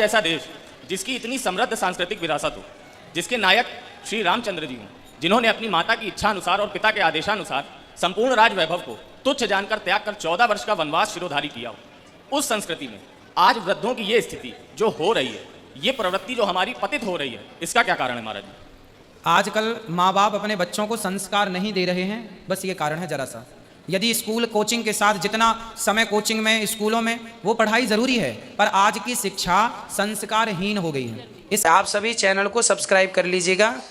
ऐसा देश जिसकी इतनी समृद्ध सांस्कृतिक विरासत हो, जिसके नायक श्री रामचंद्र जी हों, जिन्होंने अपनी माता की इच्छा अनुसार और पिता के आदेशानुसार संपूर्ण राज वैभव को तुच्छ जानकर त्याग कर 14 वर्ष का वनवास शिरोधारी किया हो, उस संस्कृति में आज वृद्धों की ये स्थिति जो हो रही है, ये प्रवृत्ति जो हमारी पतित हो रही है, इसका क्या कारण है महाराज जी? आजकल माँ बाप अपने बच्चों को संस्कार नहीं दे रहे हैं, बस ये कारण है जरा सा। यदि स्कूल कोचिंग के साथ जितना समय कोचिंग में स्कूलों में वो पढ़ाई जरूरी है, पर आज की शिक्षा संस्कारहीन हो गई है। इस आप सभी चैनल को सब्सक्राइब कर लीजिएगा,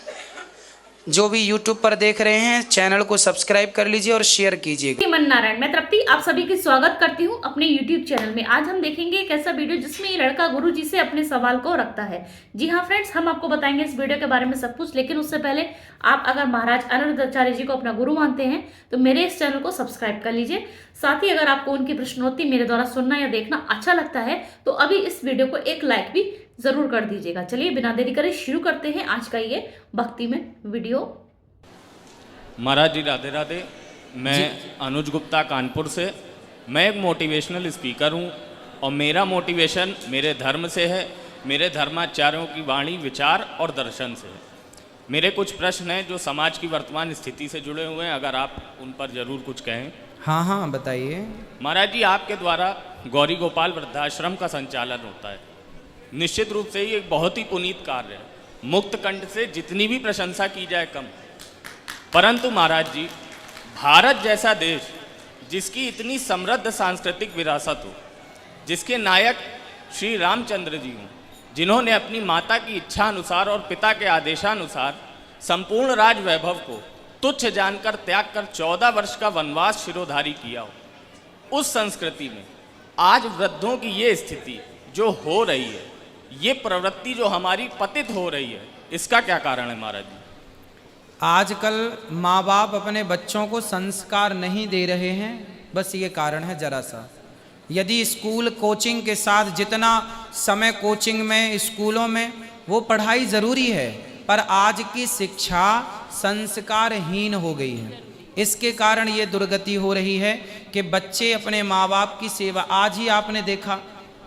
जो भी YouTube पर देख रहे हैं चैनल को सब्सक्राइब कर लीजिए और शेयर कीजिएगा। मन नारायण, मैं तृप्ति आप सभी की स्वागत करती हूं अपने YouTube चैनल में। आज हम देखेंगे एक ऐसा वीडियो जिसमें ये लड़का गुरु जी से अपने सवाल को रखता है। जी हाँ फ्रेंड्स, हम आपको बताएंगे इस वीडियो के बारे में सब कुछ, लेकिन उससे पहले आप अगर महाराज अनिरुद्धाचार्य जी को अपना गुरु मानते हैं तो मेरे इस चैनल को सब्सक्राइब कर लीजिए। साथ ही अगर आपको उनकी प्रश्नोत्तरी मेरे द्वारा सुनना या देखना अच्छा लगता है तो अभी इस वीडियो को एक लाइक भी जरूर कर दीजिएगा। चलिए बिना देरी करे शुरू करते हैं आज का ये भक्ति में वीडियो। महाराज जी राधे राधे। मैं अनुज गुप्ता कानपुर से। मैं एक मोटिवेशनल स्पीकर हूँ और मेरा मोटिवेशन मेरे धर्म से है, मेरे धर्माचार्यों की वाणी, विचार और दर्शन से है। मेरे कुछ प्रश्न हैं जो समाज की वर्तमान स्थिति से जुड़े हुए हैं, अगर आप उन पर जरूर कुछ कहें। हाँ बताइए। महाराज जी, आपके द्वारा गौरी गोपाल वृद्धाश्रम का संचालन होता है। निश्चित रूप से ये एक बहुत ही पुनीत कार्य है। मुक्त कंठ से जितनी भी प्रशंसा की जाए कम। परंतु महाराज जी, भारत जैसा देश जिसकी इतनी समृद्ध सांस्कृतिक विरासत हो, जिसके नायक श्री रामचंद्र जी हों, जिन्होंने अपनी माता की इच्छा अनुसार और पिता के आदेशानुसार संपूर्ण राज वैभव को तुच्छ जानकर त्याग कर 14 वर्ष का वनवास शिरोधारी किया हो, उस संस्कृति में आज वृद्धों की ये स्थिति जो हो रही है, ये प्रवृत्ति जो हमारी पतित हो रही है, इसका क्या कारण है महाराज जी? आजकल माँ बाप अपने बच्चों को संस्कार नहीं दे रहे हैं, बस ये कारण है जरा सा। यदि स्कूल कोचिंग के साथ जितना समय कोचिंग में स्कूलों में वो पढ़ाई ज़रूरी है, पर आज की शिक्षा संस्कारहीन हो गई है। इसके कारण ये दुर्गति हो रही है कि बच्चे अपने माँ बाप की सेवा। आज ही आपने देखा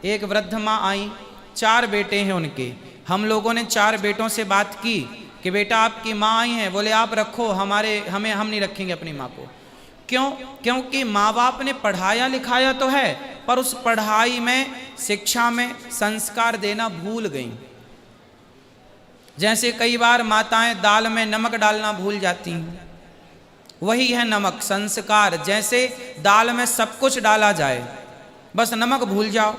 एक वृद्ध माँ आई, 4 बेटे हैं उनके। हम लोगों ने 4 बेटों से बात की कि बेटा आपकी माँ आई हैं, बोले आप रखो, हम नहीं रखेंगे अपनी माँ को। क्यों? क्योंकि माँ बाप ने पढ़ाया लिखाया तो है, पर उस पढ़ाई में, शिक्षा में संस्कार देना भूल गई। जैसे कई बार माताएं दाल में नमक डालना भूल जाती हैं, वही है नमक, संस्कार। जैसे दाल में सब कुछ डाला जाए, बस नमक भूल जाओ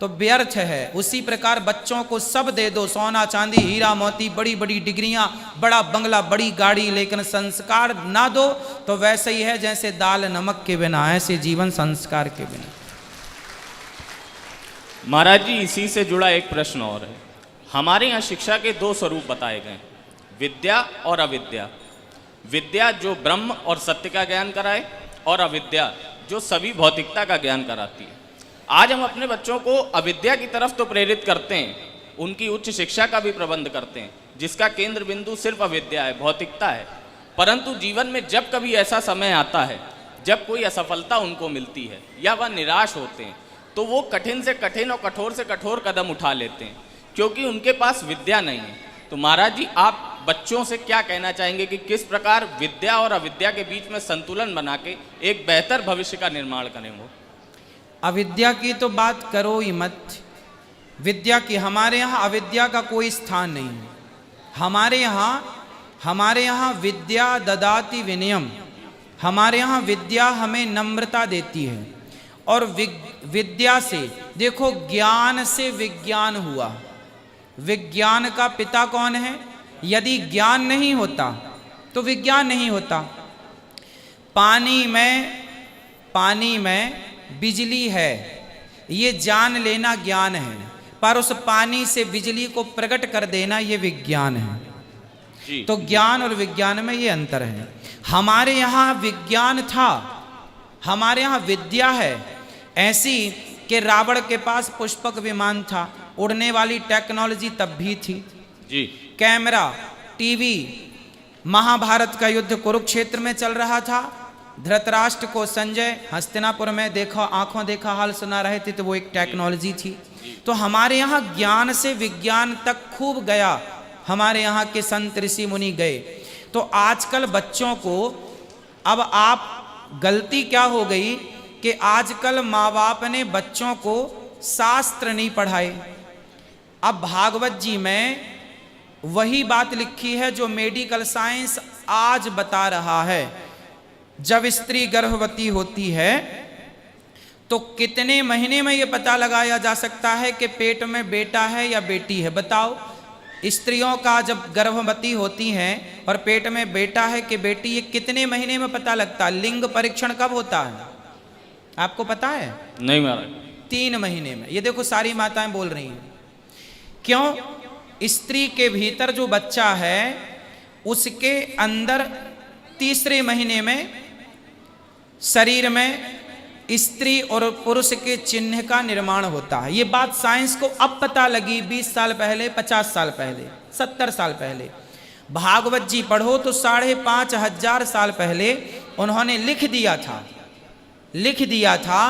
तो व्यर्थ है। उसी प्रकार बच्चों को सब दे दो, सोना चांदी हीरा मोती, बड़ी बड़ी डिग्रियां, बड़ा बंगला, बड़ी गाड़ी, लेकिन संस्कार ना दो तो वैसे ही है जैसे दाल नमक के बिना, ऐसे जीवन संस्कार के बिना। महाराज जी, इसी से जुड़ा एक प्रश्न और है। हमारे यहाँ शिक्षा के 2 स्वरूप बताए गए, विद्या और अविद्या। विद्या जो ब्रह्म और सत्य का ज्ञान कराए, और अविद्या जो सभी भौतिकता का ज्ञान कराती है। आज हम अपने बच्चों को अविद्या की तरफ तो प्रेरित करते हैं, उनकी उच्च शिक्षा का भी प्रबंध करते हैं, जिसका केंद्र बिंदु सिर्फ अविद्या है, भौतिकता है। परंतु जीवन में जब कभी ऐसा समय आता है जब कोई असफलता उनको मिलती है या वह निराश होते हैं, तो वो कठिन से कठिन और कठोर से कठोर कदम उठा लेते हैं, क्योंकि उनके पास विद्या नहीं है। तो महाराज जी, आप बच्चों से क्या कहना चाहेंगे कि किस प्रकार विद्या और अविद्या के बीच में संतुलन बना के एक बेहतर भविष्य का निर्माण करें? वो अविद्या की तो बात करो ही मत, विद्या की। हमारे यहाँ अविद्या का कोई स्थान नहीं है। हमारे यहाँ विद्या ददाति विनयम। हमारे यहाँ विद्या हमें नम्रता देती है, और विद्या से देखो, ज्ञान से विज्ञान हुआ। विज्ञान का पिता कौन है? यदि ज्ञान नहीं होता तो विज्ञान नहीं होता। पानी में बिजली है, ये जान लेना ज्ञान है, पर उस पानी से बिजली को प्रकट कर देना ये विज्ञान है। तो ज्ञान और विज्ञान में ये अंतर है। हमारे यहाँ विज्ञान था, हमारे यहाँ विद्या है। ऐसी कि रावण के पास पुष्पक विमान था, उड़ने वाली टेक्नोलॉजी तब भी थी जी। कैमरा, टीवी, महाभारत का युद्ध कुरुक्षेत्र में चल रहा था। धृतराष्ट्र को संजय हस्तिनापुर में देखो, आंखों देखा हाल सुना रहे थे, तो वो एक टेक्नोलॉजी थी। तो हमारे यहाँ ज्ञान से विज्ञान तक खूब गया, हमारे यहाँ के संत ऋषि मुनि गए। तो आजकल बच्चों को, अब आप गलती क्या हो गई कि आजकल माँ बाप ने बच्चों को शास्त्र नहीं पढ़ाए। अब भागवत जी में वही बात लिखी है जो मेडिकल साइंस आज बता रहा है। जब स्त्री गर्भवती होती है तो कितने महीने में यह पता लगाया जा सकता है कि पेट में बेटा है या बेटी है? बताओ। स्त्रियों का जब गर्भवती होती हैं और पेट में बेटा है कि बेटी, ये कितने महीने में पता लगता है? लिंग परीक्षण कब होता है आपको पता है? नहीं महाराज। 3 महीने में। ये देखो सारी माताएं बोल रही हैं। क्यों? स्त्री के भीतर जो बच्चा है उसके अंदर तीसरे महीने में शरीर में स्त्री और पुरुष के चिन्ह का निर्माण होता है। ये बात साइंस को अब पता लगी, 20 साल पहले, 50 साल पहले, 70 साल पहले। भागवत जी पढ़ो तो 5500 साल पहले उन्होंने लिख दिया था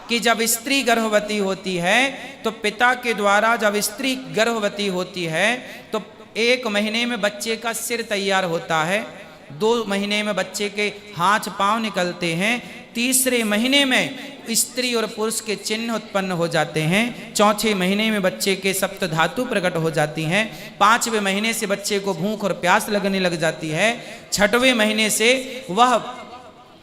कि जब स्त्री गर्भवती होती है तो पिता के द्वारा, जब स्त्री गर्भवती होती है तो 1 महीने में बच्चे का सिर तैयार होता है, 2 महीने में बच्चे के हाथ पांव निकलते हैं, तीसरे महीने में स्त्री और पुरुष के चिन्ह उत्पन्न हो जाते हैं, 4थे महीने में बच्चे के सप्त धातु प्रकट हो जाती हैं, 5वें महीने से बच्चे को भूख और प्यास लगने लग जाती है, 6वें महीने से वह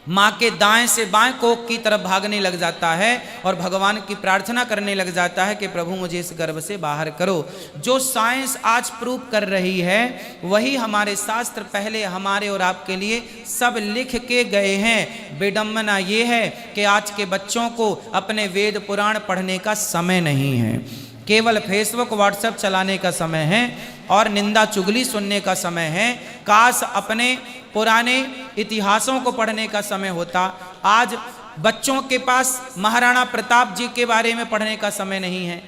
माँ के दाएं से बाएं कोख की तरफ भागने लग जाता है और भगवान की प्रार्थना करने लग जाता है कि प्रभु मुझे इस गर्भ से बाहर करो। जो साइंस आज प्रूव कर रही है वही हमारे शास्त्र पहले हमारे और आपके लिए सब लिख के गए हैं। विडंबना ये है कि आज के बच्चों को अपने वेद पुराण पढ़ने का समय नहीं है, केवल फेसबुक व्हाट्सएप चलाने का समय है और निंदा चुगली सुनने का समय है। काश अपने पुराने इतिहासों को पढ़ने का समय होता। आज बच्चों के पास महाराणा प्रताप जी के बारे में पढ़ने का समय नहीं है।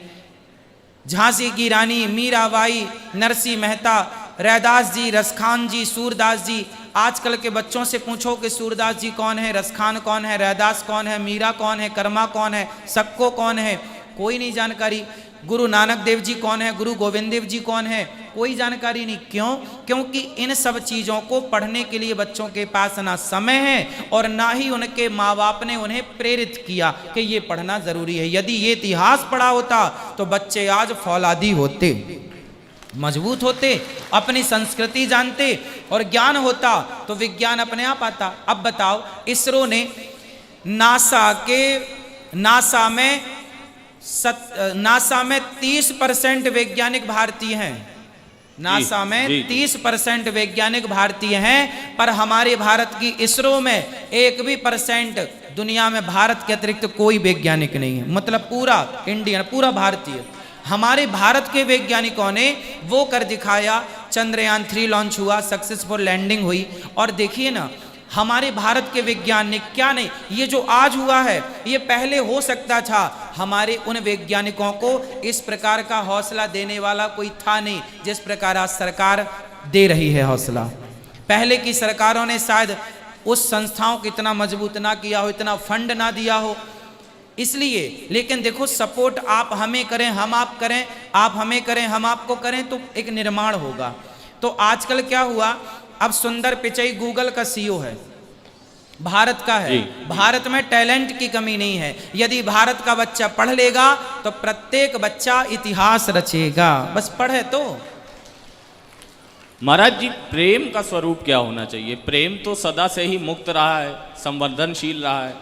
झांसी की रानी मीराबाई, नरसिंह मेहता, रैदास जी, रसखान जी, सूरदास जी। आजकल के बच्चों से पूछो कि सूरदास जी कौन है, रसखान कौन है, रैदास कौन है, मीरा कौन है, कर्मा कौन है, सक्को कौन है, कोई नहीं जानकारी। गुरु नानक देव जी कौन है, गुरु गोविंद देव जी कौन है, कोई जानकारी नहीं। क्यों? क्योंकि इन सब चीज़ों को पढ़ने के लिए बच्चों के पास ना समय है और ना ही उनके माँ बाप ने उन्हें प्रेरित किया कि ये पढ़ना जरूरी है। यदि ये इतिहास पढ़ा होता तो बच्चे आज फौलादी होते, मजबूत होते, अपनी संस्कृति जानते और ज्ञान होता तो विज्ञान अपने आप आता। अब बताओ, इसरो ने नासा में 30% वैज्ञानिक भारतीय हैं। नासा में 30% वैज्ञानिक भारतीय हैं, पर हमारे भारत की इसरो में 1 भी % दुनिया में भारत के अतिरिक्त कोई वैज्ञानिक नहीं है। मतलब पूरा इंडियन, पूरा भारतीय। हमारे भारत के वैज्ञानिकों ने वो कर दिखाया। चंद्रयान 3 लॉन्च हुआ, सक्सेसफुल लैंडिंग हुई। और देखिए ना, हमारे भारत के वैज्ञानिक क्या नहीं, ये जो आज हुआ है ये पहले हो सकता था। हमारे उन वैज्ञानिकों को इस प्रकार का हौसला देने वाला कोई था नहीं जिस प्रकार आज सरकार दे रही है हौसला। पहले की सरकारों ने शायद उस संस्थाओं को इतना मजबूत ना किया हो, इतना फंड ना दिया हो, इसलिए। लेकिन देखो, सपोर्ट आप हमें करें, हम आप करें, आप हमें करें, हम आपको करें, तो एक निर्माण होगा। तो आजकल क्या हुआ, अब सुंदर पिचई गूगल का CEO है, भारत का है। भारत में टैलेंट की कमी नहीं है। यदि भारत का बच्चा पढ़ लेगा तो प्रत्येक बच्चा इतिहास रचेगा, बस पढ़े तो। महाराज जी, प्रेम का स्वरूप क्या होना चाहिए? प्रेम तो सदा से ही मुक्त रहा है, संवर्धनशील रहा है।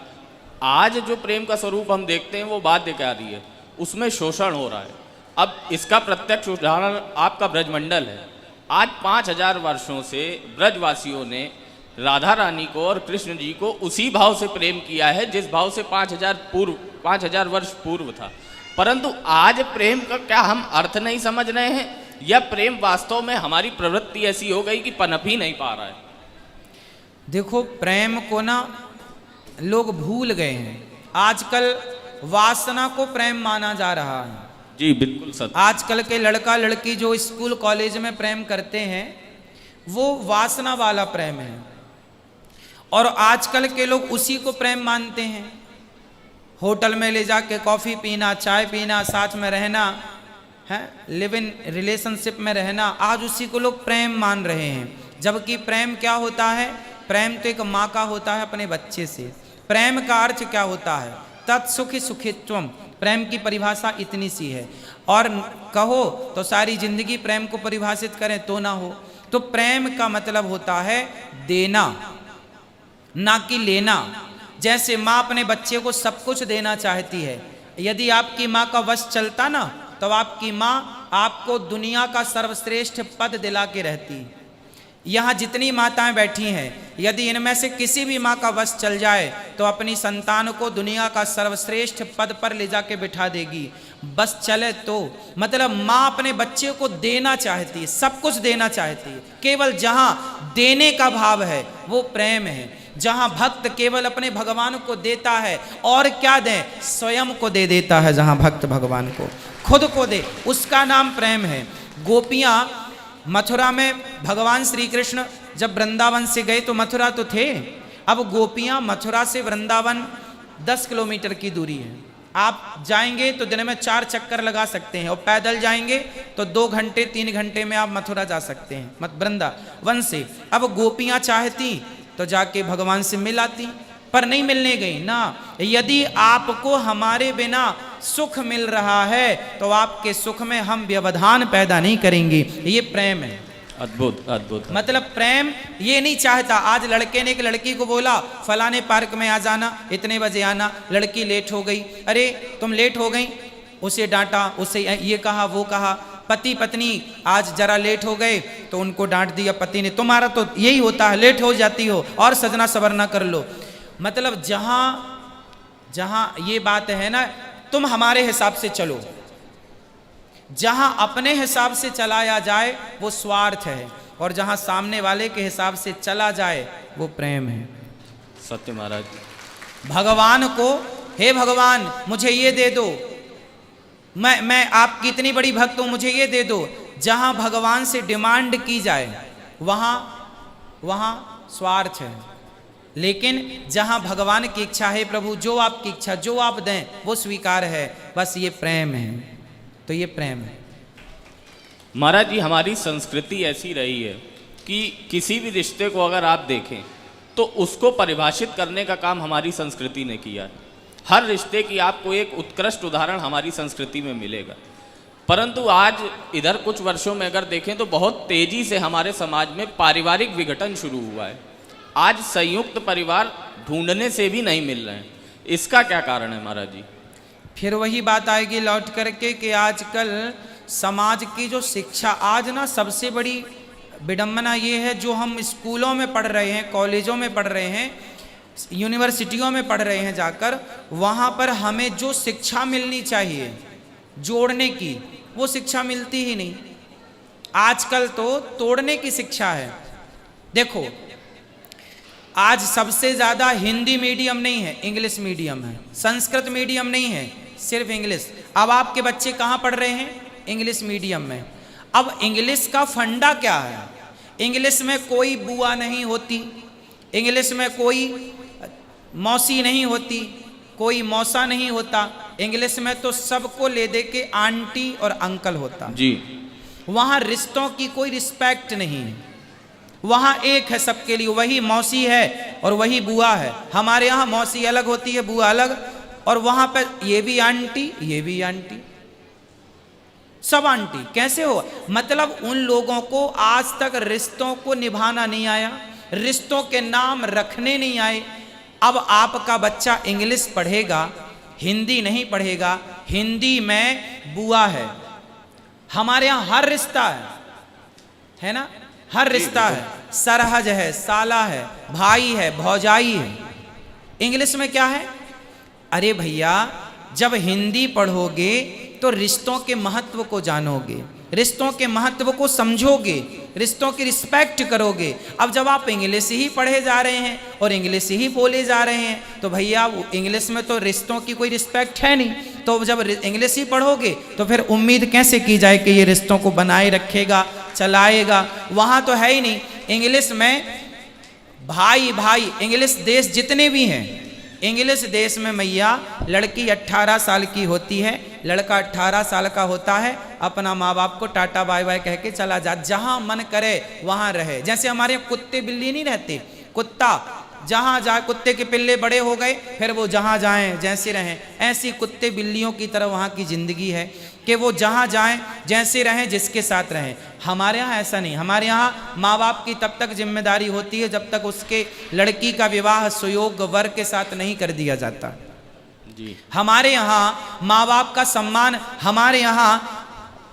आज जो प्रेम का स्वरूप हम देखते हैं वो बाध्यकारी है, उसमें शोषण हो रहा है। अब इसका प्रत्यक्ष उदाहरण आपका ब्रजमंडल है। आज 5000 वर्षों से ब्रजवासियों ने राधा रानी को और कृष्ण जी को उसी भाव से प्रेम किया है जिस भाव से 5000 वर्ष पूर्व था। परंतु आज प्रेम का क्या हम अर्थ नहीं समझ रहे हैं, या प्रेम वास्तव में हमारी प्रवृत्ति ऐसी हो गई कि पनप ही नहीं पा रहा है? देखो, प्रेम को ना लोग भूल गए हैं। आजकल वासना को प्रेम माना जा रहा है। जी बिल्कुल सत्य। आजकल के लड़का लड़की जो स्कूल कॉलेज में प्रेम करते हैं वो वासना वाला प्रेम है, और आजकल के लोग उसी को प्रेम मानते हैं। होटल में ले जाके कॉफ़ी पीना, चाय पीना, साथ में रहना है, लिव इन रिलेशनशिप में रहना, आज उसी को लोग प्रेम मान रहे हैं। जबकि प्रेम क्या होता है? प्रेम तो एक माँ का होता है अपने बच्चे से। प्रेम का अर्थ क्या होता है? तत्सुखी सुखित्वम। प्रेम की परिभाषा इतनी सी है, और कहो तो सारी जिंदगी प्रेम को परिभाषित करें तो ना हो। तो प्रेम का मतलब होता है देना, ना कि लेना। जैसे माँ अपने बच्चे को सब कुछ देना चाहती है, यदि आपकी माँ का वश चलता ना तो आपकी माँ आपको दुनिया का सर्वश्रेष्ठ पद दिला के रहती। यहाँ जितनी माताएं बैठी हैं, यदि इनमें से किसी भी माँ का वश चल जाए तो अपनी संतान को दुनिया का सर्वश्रेष्ठ पद पर ले जाके बिठा देगी। बस चले तो मतलब माँ अपने बच्चे को देना चाहती है, सब कुछ देना चाहती है। केवल जहाँ देने का भाव है वो प्रेम है। जहाँ भक्त केवल अपने भगवान को देता है, और क्या दे? स्वयं को दे देता है। जहाँ भक्त भगवान को खुद को दे, उसका नाम प्रेम है। गोपियाँ मथुरा में भगवान श्री कृष्ण जब वृंदावन से गए तो मथुरा तो थे, अब गोपियाँ मथुरा से वृंदावन 10 किलोमीटर की दूरी है। आप जाएंगे तो दिन में 4 चक्कर लगा सकते हैं, और पैदल जाएंगे तो 2 घंटे 3 घंटे में आप मथुरा जा सकते हैं वृंदावन से। अब गोपियाँ चाहती तो जाके भगवान से मिल आती, पर नहीं मिलने गई ना। यदि आपको हमारे बिना सुख मिल रहा है तो आपके सुख में हम व्यवधान पैदा नहीं करेंगे। ये प्रेम है। अद्भुत अद्भुत। मतलब प्रेम ये नहीं चाहता। आज लड़के ने एक लड़की को बोला फलाने पार्क में आ जाना, इतने बजे आना, लड़की लेट हो गई। अरे तुम लेट हो गई, उसे डांटा, उसे ये कहा वो कहा। पति पत्नी आज जरा लेट हो गए तो उनको डांट दिया पति ने, तुम्हारा तो यही होता है, लेट हो जाती हो, और सजना सवरना कर लो। मतलब जहां जहां ये बात है ना, तुम हमारे हिसाब से चलो। जहां अपने हिसाब से चलाया जाए वो स्वार्थ है, और जहां सामने वाले के हिसाब से चला जाए वो प्रेम है। सत्य महाराज। भगवान को, हे भगवान मुझे ये दे दो, मैं आपकी इतनी बड़ी भक्त हूं, मुझे ये दे दो। जहां भगवान से डिमांड की जाए वहां स्वार्थ है। लेकिन जहां भगवान की इच्छा है, प्रभु जो आपकी इच्छा, जो आप दें वो स्वीकार है, बस ये प्रेम है। तो ये प्रेम है। महाराज जी, हमारी संस्कृति ऐसी रही है कि किसी भी रिश्ते को अगर आप देखें तो उसको परिभाषित करने का काम हमारी संस्कृति ने किया है। हर रिश्ते की आपको एक उत्कृष्ट उदाहरण हमारी संस्कृति में मिलेगा। परंतु आज इधर कुछ वर्षों में अगर देखें तो बहुत तेजी से हमारे समाज में पारिवारिक विघटन शुरू हुआ है। आज संयुक्त परिवार ढूंढने से भी नहीं मिल रहे हैं। इसका क्या कारण है महाराज जी? फिर वही बात आएगी लौट करके कि आजकल समाज की जो शिक्षा, आज ना सबसे बड़ी विडंबना ये है, जो हम स्कूलों में पढ़ रहे हैं, कॉलेजों में पढ़ रहे हैं, यूनिवर्सिटियों में पढ़ रहे हैं जाकर, वहाँ पर हमें जो शिक्षा मिलनी चाहिए जोड़ने की, वो शिक्षा मिलती ही नहीं। आजकल तो तोड़ने की शिक्षा है। देखो आज सबसे ज़्यादा हिंदी मीडियम नहीं है, इंग्लिश मीडियम है। संस्कृत मीडियम नहीं है, सिर्फ इंग्लिश। अब आपके बच्चे कहाँ पढ़ रहे हैं? इंग्लिश मीडियम में। अब इंग्लिश का फंडा क्या है? इंग्लिश में कोई बुआ नहीं होती, इंग्लिश में कोई मौसी नहीं होती, कोई मौसा नहीं होता। इंग्लिश में तो सबको ले दे के आंटी और अंकल होता जी। वहाँ रिश्तों की कोई रिस्पेक्ट नहीं है। वहाँ एक है सबके लिए, वही मौसी है और वही बुआ है। हमारे यहाँ मौसी अलग होती है, बुआ अलग, और वहाँ पे ये भी आंटी, ये भी आंटी, सब आंटी। कैसे हो? मतलब उन लोगों को आज तक रिश्तों को निभाना नहीं आया, रिश्तों के नाम रखने नहीं आए। अब आपका बच्चा इंग्लिश पढ़ेगा, हिंदी नहीं पढ़ेगा। हिंदी में बुआ है, हमारे यहाँ हर रिश्ता है ना, हर रिश्ता है, सरहज है, साला है, भाई है, भौजाई है। इंग्लिश में क्या है? अरे भैया, जब हिंदी पढ़ोगे तो रिश्तों के महत्व को जानोगे, रिश्तों के महत्व को समझोगे, रिश्तों की रिस्पेक्ट करोगे। अब जब आप इंग्लिश ही पढ़े जा रहे हैं और इंग्लिश ही बोले जा रहे हैं तो भैया इंग्लिश में तो रिश्तों की कोई रिस्पेक्ट है नहीं। तो जब इंग्लिश ही पढ़ोगे तो फिर उम्मीद कैसे की जाए कि ये रिश्तों को बनाए रखेगा, चलाएगा? वहाँ तो है ही नहीं। इंग्लिश में भाई भाई, इंग्लिश देश जितने भी हैं, इंग्लिश देश में मैया लड़की 18 साल की होती है, लड़का 18 साल का होता है, अपना माँ बाप को टाटा बाय बाय कह के चला जा, जहाँ मन करे वहाँ रहे। जैसे हमारे यहाँ कुत्ते बिल्ली नहीं रहते, कुत्ता जहाँ जाए, कुत्ते के पिल्ले बड़े हो गए फिर वो जहाँ जाएं जैसे रहें, ऐसी कुत्ते बिल्लियों की तरह वहाँ की ज़िंदगी है कि वो जहाँ जाएं जैसे रहें, जिसके साथ रहें। हमारे यहाँ ऐसा नहीं, हमारे यहाँ माँ बाप की तब तक जिम्मेदारी होती है जब तक उसके लड़की का विवाह सुयोग्य वर के साथ नहीं कर दिया जाता जी। हमारे यहाँ माँ बाप का सम्मान, हमारे यहाँ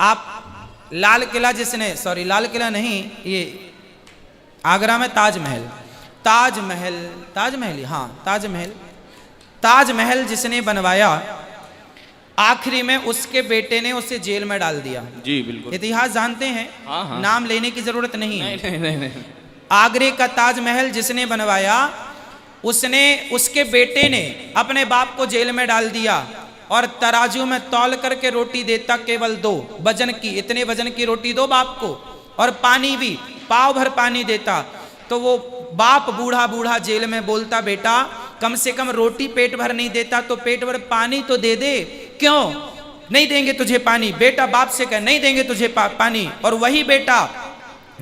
आप लाल किला जिसने, सॉरी लाल किला नहीं, ये आगरा में ताजमहल, ताजमहल, हाँ ताजमहल जिसने बनवाया, आखिरी में उसके बेटे ने उसे जेल में डाल दिया। जी बिल्कुल, इतिहास जानते हैं, हाँ, हाँ। नाम लेने की जरूरत नहीं है। नहीं। आगरे का ताजमहल जिसने बनवाया, उसने, उसके बेटे ने अपने बाप को जेल में डाल दिया और तराजू में तौल करके रोटी देता केवल 2 वजन की, इतने वजन की रोटी दो बाप को, और पानी भी पाव भर पानी देता। तो वो बाप बूढ़ा बूढ़ा जेल में बोलता, बेटा कम से कम रोटी पेट भर नहीं देता तो पेट भर पानी तो दे दे। क्यों नहीं देंगे तुझे पानी? बेटा बाप से कह नहीं देंगे तुझे पानी। और वही बेटा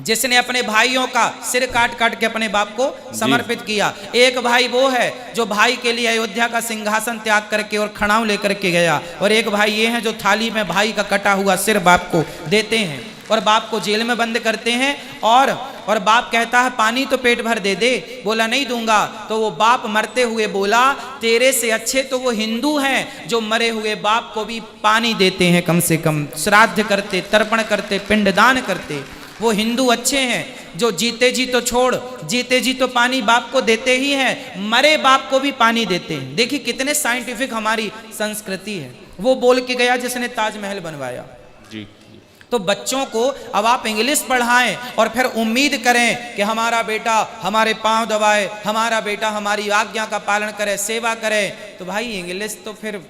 जिसने अपने भाइयों का सिर काट काट के अपने बाप को समर्पित किया। एक भाई वो है जो भाई के लिए अयोध्या का सिंहासन त्याग करके और खड़ाऊ लेकर के गया, और एक भाई ये है जो थाली में भाई का कटा हुआ सिर बाप को देते हैं और बाप को जेल में बंद करते हैं। और बाप कहता है पानी तो पेट भर दे दे, बोला नहीं दूंगा। तो वो बाप मरते हुए बोला, तेरे से अच्छे तो वो हिंदू हैं जो मरे हुए बाप को भी पानी देते हैं, कम से कम श्राद्ध करते, तर्पण करते, पिंडदान करते। वो हिंदू अच्छे हैं जो जीते जी तो छोड़, जीते जी तो पानी बाप को देते ही हैं, मरे बाप को भी पानी देते हैं। देखिए कितने साइंटिफिक हमारी संस्कृति है। वो बोल के गया जिसने ताजमहल बनवाया। जी। तो बच्चों को अब आप इंग्लिश पढ़ाएं और फिर उम्मीद करें कि हमारा बेटा हमारे पांव दबाए, हमारा बेटा हमारी आज्ञा का पालन करे, सेवा करे। तो भाई इंग्लिश तो फिर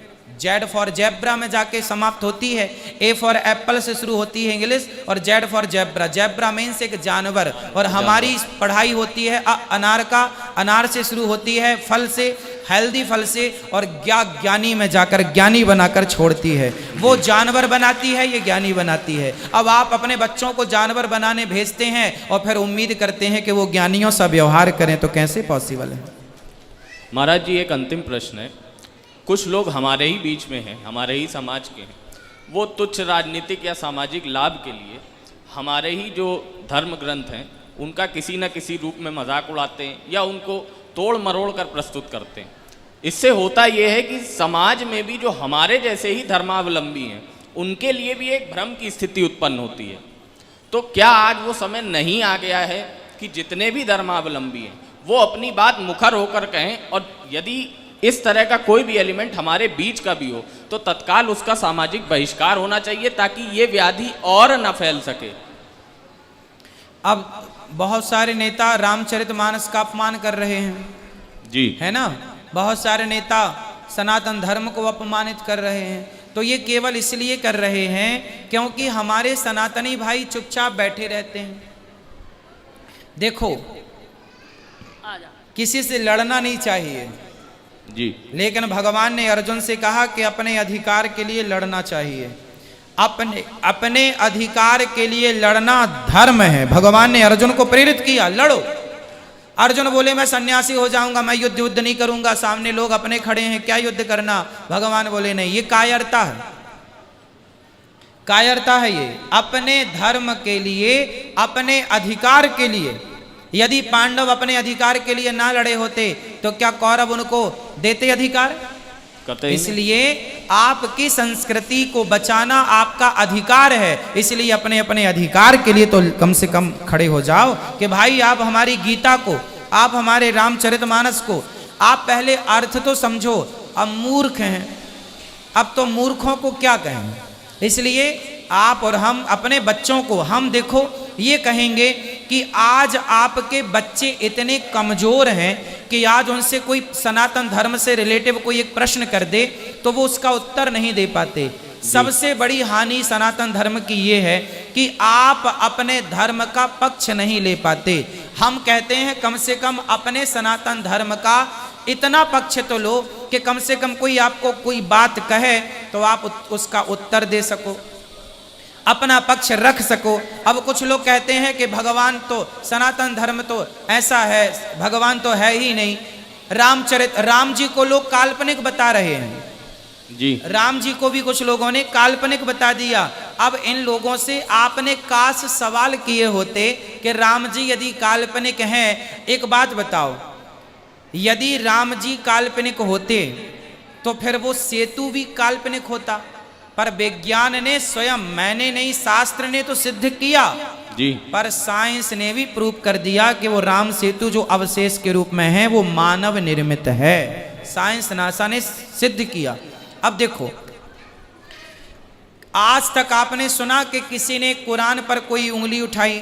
जेड फॉर जेब्रा में जाके समाप्त होती है। ए फॉर एप्पल से शुरू होती है इंग्लिश और Z for zebra, zebra means एक जानवर। और हमारी पढ़ाई होती है अनार का, अनार से शुरू होती है, फल से, हेल्दी फल से, और ज्ञानी में जाकर ज्ञानी बनाकर छोड़ती है। वो जानवर बनाती है, ये ज्ञानी बनाती है। अब आप अपने बच्चों को जानवर बनाने भेजते हैं और फिर उम्मीद करते हैं कि वो ज्ञानियों सा व्यवहार करें, तो कैसे पॉसिबल है? महाराज जी एक अंतिम प्रश्न है। कुछ लोग हमारे ही बीच में हैं, हमारे ही समाज के हैं, वो तुच्छ राजनीतिक या सामाजिक लाभ के लिए हमारे ही जो धर्म ग्रंथ हैं उनका किसी न किसी रूप में मजाक उड़ाते हैं या उनको तोड़ मरोड़ कर प्रस्तुत करते हैं। इससे होता यह है कि समाज में भी जो हमारे जैसे ही धर्मावलंबी हैं उनके लिए भी एक भ्रम की स्थिति उत्पन्न होती है। तो क्या आज वो समय नहीं आ गया है कि जितने भी धर्मावलंबी हैं वो अपनी बात मुखर होकर कहें, और यदि इस तरह का कोई भी एलिमेंट हमारे बीच का भी हो तो तत्काल उसका सामाजिक बहिष्कार होना चाहिए ताकि ये व्याधि और न फैल सके। अब बहुत सारे नेता रामचरितमानस का अपमान कर रहे हैं जी, है ना, बहुत सारे नेता सनातन धर्म को अपमानित कर रहे हैं। तो ये केवल इसलिए कर रहे हैं क्योंकि हमारे सनातनी भाई चुपचाप बैठे रहते हैं। देखो किसी से लड़ना नहीं चाहिए जी, लेकिन भगवान ने अर्जुन से कहा कि अपने अधिकार के लिए लड़ना चाहिए। अपने अधिकार के लिए लड़ना धर्म है। भगवान ने अर्जुन को प्रेरित किया, लड़ो। अर्जुन बोले मैं सन्यासी हो जाऊंगा, मैं युद्ध नहीं करूंगा, सामने लोग अपने खड़े हैं, क्या युद्ध करना। भगवान बोले नहीं, ये कायरता है, कायरता है ये। अपने धर्म के लिए, अपने अधिकार के लिए, यदि पांडव अपने अधिकार के लिए ना लड़े होते तो क्या कौरव उनको देते अधिकार? इसलिए आपकी संस्कृति को बचाना आपका अधिकार है। इसलिए अपने अपने अधिकार के लिए तो कम से कम खड़े हो जाओ कि भाई आप हमारी गीता को, आप हमारे रामचरितमानस को, आप पहले अर्थ तो समझो। अब मूर्ख हैं, अब तो मूर्खों को क्या कहें। इसलिए आप और हम अपने बच्चों को, हम देखो ये कहेंगे कि आज आपके बच्चे इतने कमजोर हैं कि आज उनसे कोई सनातन धर्म से रिलेटिव कोई एक प्रश्न कर दे तो वो उसका उत्तर नहीं दे पाते। सबसे बड़ी हानि सनातन धर्म की ये है कि आप अपने धर्म का पक्ष नहीं ले पाते। हम कहते हैं कम से कम अपने सनातन धर्म का इतना पक्ष तो लो कि कम से कम कोई आपको कोई बात कहे तो आप उसका उत्तर दे सको, अपना पक्ष रख सको। अब कुछ लोग कहते हैं कि भगवान तो, सनातन धर्म तो ऐसा है, भगवान तो है ही नहीं। राम जी को लोग काल्पनिक बता रहे हैं जी, राम जी को भी कुछ लोगों ने काल्पनिक बता दिया। अब इन लोगों से आपने काश सवाल किए होते कि राम जी यदि काल्पनिक हैं, एक बात बताओ, यदि राम जी काल्पनिक होते तो फिर वो सेतु भी काल्पनिक होता। पर विज्ञान ने स्वयं, मैंने नहीं, शास्त्र ने तो सिद्ध किया जी, पर साइंस ने भी प्रूव कर दिया कि वो राम सेतु जो अवशेष के रूप में है वो मानव निर्मित है। साइंस, नासा ने सिद्ध किया। अब देखो, आज तक आपने सुना कि किसी ने कुरान पर कोई उंगली उठाई,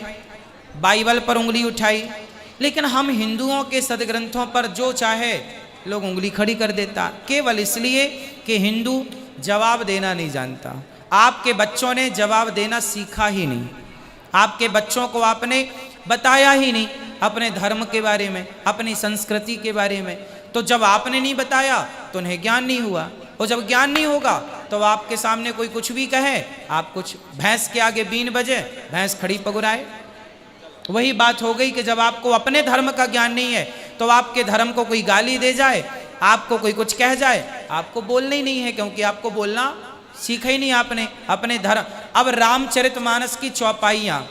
बाइबल पर उंगली उठाई, लेकिन हम हिंदुओं के सदग्रंथों पर जो चाहे लोग उंगली खड़ी कर देता, केवल इसलिए कि हिंदू जवाब देना नहीं जानता। आपके बच्चों ने जवाब देना सीखा ही नहीं, आपके बच्चों को आपने बताया ही नहीं अपने धर्म के बारे में, अपनी संस्कृति के बारे में। तो जब आपने नहीं बताया तो उन्हें ज्ञान नहीं हुआ, और जब ज्ञान नहीं होगा तो आपके सामने कोई कुछ भी कहे, आप कुछ, भैंस के आगे बीन बजे भैंस खड़ी पगुराए। वही बात हो गई कि जब आपको अपने धर्म का ज्ञान नहीं है तो आपके धर्म को कोई गाली दे जाए, आपको कोई कुछ कह जाए, आपको बोलना ही नहीं है, क्योंकि आपको बोलना सीखा ही नहीं आपने अपने धर्म। अब रामचरितमानस की चौपाइयाँ,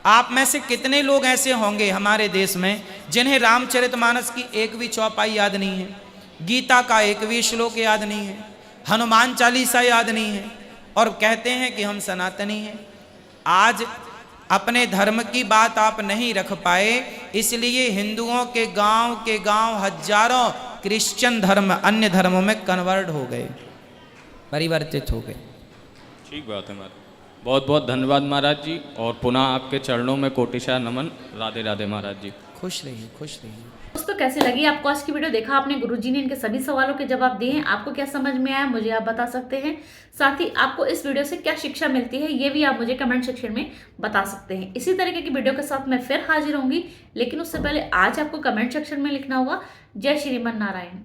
आप में से कितने लोग ऐसे होंगे हमारे देश में जिन्हें रामचरितमानस की एक भी चौपाई याद नहीं है, गीता का एक भी श्लोक याद नहीं है, हनुमान चालीसा याद नहीं है, और कहते हैं कि हम सनातनी हैं। आज अपने धर्म की बात आप नहीं रख पाए, इसलिए हिंदुओं के गांव हजारों क्रिश्चियन धर्म, अन्य धर्मों में कन्वर्ट हो गए, परिवर्तित हो गए। ठीक बात है महाराज, बहुत बहुत धन्यवाद महाराज जी, और पुनः आपके चरणों में कोटिशा नमन। राधे राधे महाराज जी। खुश रहिए, खुश रहिए। दोस्तों, कैसी लगी आपको आज की वीडियो? देखा आपने, गुरुजी ने इनके सभी सवालों के जवाब दिए हैं। आपको क्या समझ में आया मुझे आप बता सकते हैं। साथ ही आपको इस वीडियो से क्या शिक्षा मिलती है ये भी आप मुझे कमेंट सेक्शन में बता सकते हैं। इसी तरीके की वीडियो के साथ मैं फिर हाजिर होंगी, लेकिन उससे पहले आज आपको कमेंट सेक्शन में लिखना होगा जय श्रीमन नारायण।